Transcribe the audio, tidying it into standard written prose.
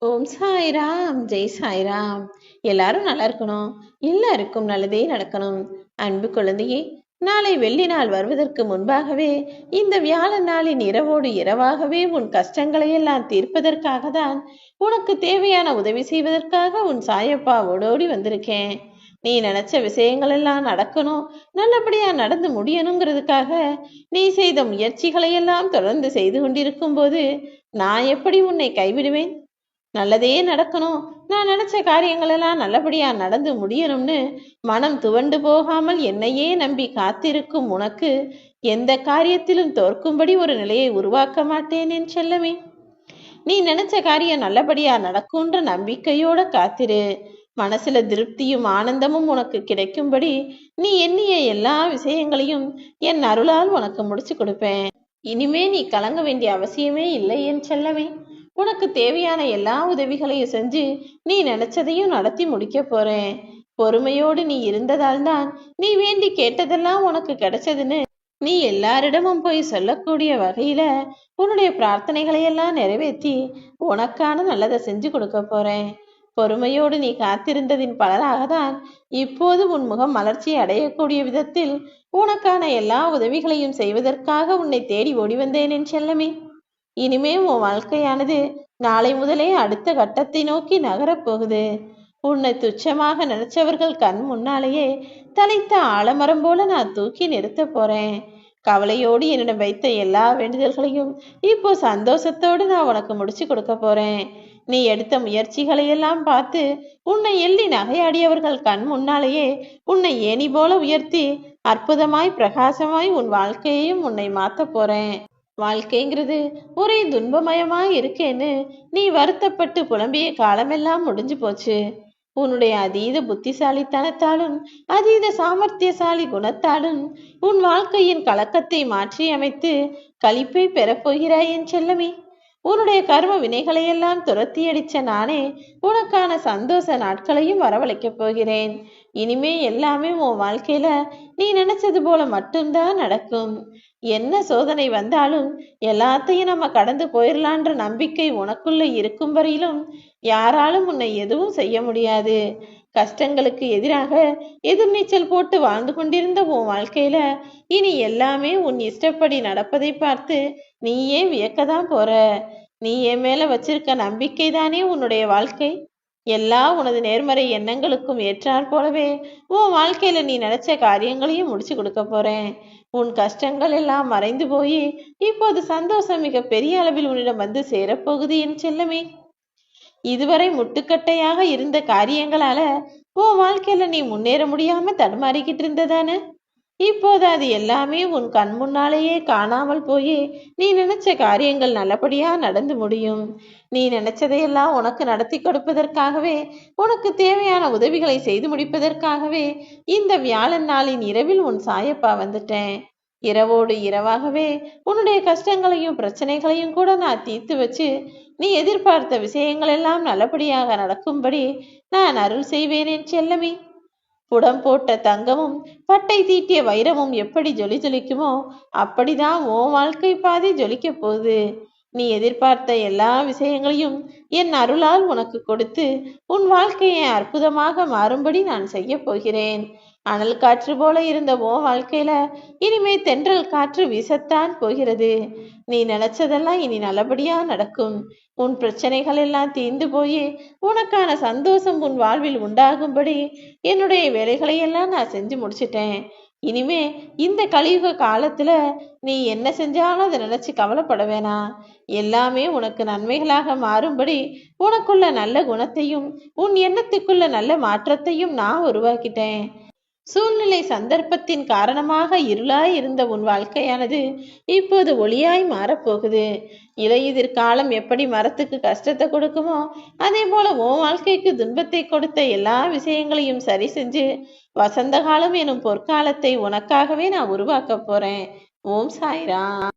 ஓம் சாய்ராம், ஜெய் சாய்ராம். எல்லாரும் நல்லா இருக்கணும். எல்லாருக்கும் நல்லதே நடக்கணும். அன்பு குழந்தையே, நாளை வெள்ளி நாள் வருவதற்கு முன்பாகவே இந்த வியாழன் நாளின் இரவோடு இரவாகவே உன் கஷ்டங்களை எல்லாம் தீர்ப்பதற்காக தான் உனக்கு தேவையான உதவி செய்வதற்காக உன் சாயப்பா ஓடோடி வந்திருக்கேன். நீ நினைச்ச விஷயங்கள் எல்லாம் நடக்கணும், நல்லபடியா நடந்து முடியணுங்கிறதுக்காக நீ செய்த முயற்சிகளை எல்லாம் தொடர்ந்து செய்து கொண்டிருக்கும் போது நான் எப்படி உன்னை கைவிடுவேன்? நல்லதே நடக்கணும், நான் நினைச்ச காரியங்கள் எல்லாம் நல்லபடியா நடந்து முடியணும்னு மனம் துவண்டு போகாமல் என்னையே நம்பி காத்திருக்கும் உனக்கு எந்த காரியத்திலும் தோற்கும்படி ஒரு நிலையை உருவாக்க மாட்டேன் என் செல்லமே. நீ நினைச்ச காரியம் நல்லபடியா நடக்கும்ன்ற நம்பிக்கையோட காத்திரு. மனசுல திருப்தியும் ஆனந்தமும் உனக்கு கிடைக்கும்படி நீ எண்ணிய எல்லா விஷயங்களையும் என் அருளால் உனக்கு முடிச்சு கொடுப்பேன். இனிமே நீ கலங்க வேண்டிய அவசியமே இல்லை என் செல்லமே. உனக்கு தேவையான எல்லா உதவிகளையும் செஞ்சு நீ நினைச்சதையும் நடத்தி முடிக்க போறேன். பொறுமையோடு நீ இருந்ததால் தான் நீ வேண்டி கேட்டதெல்லாம் உனக்கு கிடைச்சதுன்னு நீ எல்லாரிடமும் போய் சொல்லக்கூடிய வகையில உன்னுடைய பிரார்த்தனைகளை எல்லாம் நிறைவேற்றி உனக்கான நல்லதை செஞ்சு கொடுக்க போறேன். பொறுமையோடு நீ காத்திருந்ததின் பலனாக தான் இப்போது உன் முகம் மலர்ச்சி அடையக்கூடிய விதத்தில் உனக்கான எல்லா உதவிகளையும் செய்வதற்காக உன்னை தேடி ஓடி வந்தேன் என் செல்லமே. இனிமே உன் வாழ்க்கையானது நாளை முதலே அடுத்த கட்டத்தை நோக்கி நகரப்போகுது. உன்னை துச்சமாக நினைச்சவர்கள் கண் முன்னாலேயே தலைத்த ஆலமரம் போல நான் தூக்கி நிறுத்த போறேன். கவலையோடு என்னிடம் வைத்த எல்லா வேண்டுதல்களையும் இப்போ சந்தோஷத்தோடு நான் உனக்கு முடிச்சு கொடுக்க போறேன். நீ எடுத்த முயற்சிகளை எல்லாம் பார்த்து உன்னை எள்ளி நகையாடியவர்கள் கண் முன்னாலேயே உன்னை ஏணி போல உயர்த்தி அற்புதமாய் பிரகாசமாய் உன் வாழ்க்கையையும் உன்னை மாத்த போறேன். வாழ்க்கைங்கிறது ஒரே துன்பமயமாய் இருக்கேன்னு நீ வருத்தப்பட்டு புலம்பிய காலமெல்லாம் முடிஞ்சு போச்சு. உன்னுடைய அதீத புத்திசாலித்தனத்தாலும் அதீத சாமர்த்தியசாலி குணத்தாலும் உன் வாழ்க்கையின் கலக்கத்தை மாற்றி அமைத்து களிப்பை பெறப்போகிறாய் என் செல்லமே. உன்னுடைய கர்ம வினைகளையெல்லாம் துரத்தி அடிச்ச நானே உனக்கான சந்தோஷ நாட்களையும் வரவழைக்கப் போகிறேன். இனிமே எல்லாமே உன் வாழ்க்கையில நீ நினைச்சது போல மட்டும்தான் நடக்கும். என்ன சோதனை வந்தாலும் எல்லாத்தையும் நம்ம கடந்து போயிடலான்ற நம்பிக்கை உனக்குள்ள இருக்கும் வரையிலும் யாராலும் உன்னை எதுவும் செய்ய முடியாது. கஷ்டங்களுக்கு எதிராக எதிர்நீச்சல் போட்டு வாழ்ந்து கொண்டிருந்த உன் வாழ்க்கையில இனி எல்லாமே உன் இஷ்டப்படி நடப்பதை பார்த்து நீயே வியக்கதான் போற. நீ என் மேல வச்சிருக்க நம்பிக்கை தானே உன்னுடைய வாழ்க்கை. எல்லா உனது நேர்மறை எண்ணங்களுக்கும் ஏற்றாற் போலவே உன் வாழ்க்கையில நீ நினைச்ச காரியங்களையும் முடிச்சு கொடுக்க போறேன். உன் கஷ்டங்கள் எல்லாம் மறைந்து போய் இப்போது சந்தோஷம் மிக பெரிய அளவில் உன்னிடம் வந்து சேரப்போகுது என் செல்லமே. இதுவரை முட்டுக்கட்டையாக இருந்த காரியங்களால உன் வாழ்க்கையில நீ முன்னேற முடியாம தடுமாறிக்கிட்டு இருந்ததானே. இப்போது அது எல்லாமே உன் கண் முன்னாலேயே காணாமல் போய் நீ நினைச்ச காரியங்கள் நல்லபடியா நடந்து முடியும். நீ நினைச்சதையெல்லாம் உனக்கு நடத்தி கொடுப்பதற்காகவே உனக்கு தேவையான உதவிகளை செய்து முடிப்பதற்காகவே இந்த வியாழன் நாளின் இரவில் உன் சாயப்பா வந்துட்டேன். இரவோடு இரவாகவே உன்னுடைய கஷ்டங்களையும் பிரச்சனைகளையும் கூட நான் தீர்த்து வச்சு நீ எதிர்பார்த்த விஷயங்கள் எல்லாம் நல்லபடியாக நடக்கும்படி நான் அருள் செய்வேனேன் செல்லமே. புடம் போட்ட தங்கமும் பட்டை தீட்டிய வைரமும் எப்படி ஜொலி ஜொலிக்குமோ அப்படிதான் உன் வாழ்க்கை பாதை ஜொலிக்க போகுது. நீ எதிர்பார்த்த எல்லா விஷயங்களையும் என் அருளால் உனக்கு கொடுத்து உன் வாழ்க்கையை அற்புதமாக மாறும்படி நான் செய்ய போகிறேன். அனல் காற்று போல இருந்த உன் வாழ்க்கையில இனிமே தென்றல் காற்று வீசத்தான் போகிறது. நீ நினைச்சதெல்லாம் இனி நல்லபடியா நடக்கும். உன் பிரச்சனைகள் எல்லாம் தீர்ந்து போய் உனக்கான சந்தோஷம் உன் வாழ்வில் உண்டாகும்படி என்னுடைய வேலைகளை எல்லாம் நான் செஞ்சு முடிச்சிட்டேன். இனிமே இந்த கலியுக காலத்துல நீ என்ன செஞ்சாலும் அதை நினைச்சு கவலைப்பட வேணாம். எல்லாமே உனக்கு நன்மைகளாக மாறும்படி உனக்குள்ள நல்ல குணத்தையும் உன் எண்ணத்துக்குள்ள நல்ல மாற்றத்தையும் நான் உருவாக்கிட்டேன். சூழ்நிலை சந்தர்ப்பத்தின் காரணமாக இருளாய் இருந்த உன் வாழ்க்கையானது இப்போது ஒளியாய் மாறப்போகுது. இலையுதிர் காலம் எப்படி மரத்துக்கு கஷ்டத்தை கொடுக்குமோ அதே போல உன் வாழ்க்கைக்கு துன்பத்தை கொடுத்த எல்லா விஷயங்களையும் சரி செஞ்சு வசந்த காலம் எனும் பொற்காலத்தை உனக்காகவே நான் உருவாக்க போறேன். ஓம் சாய்ராம்.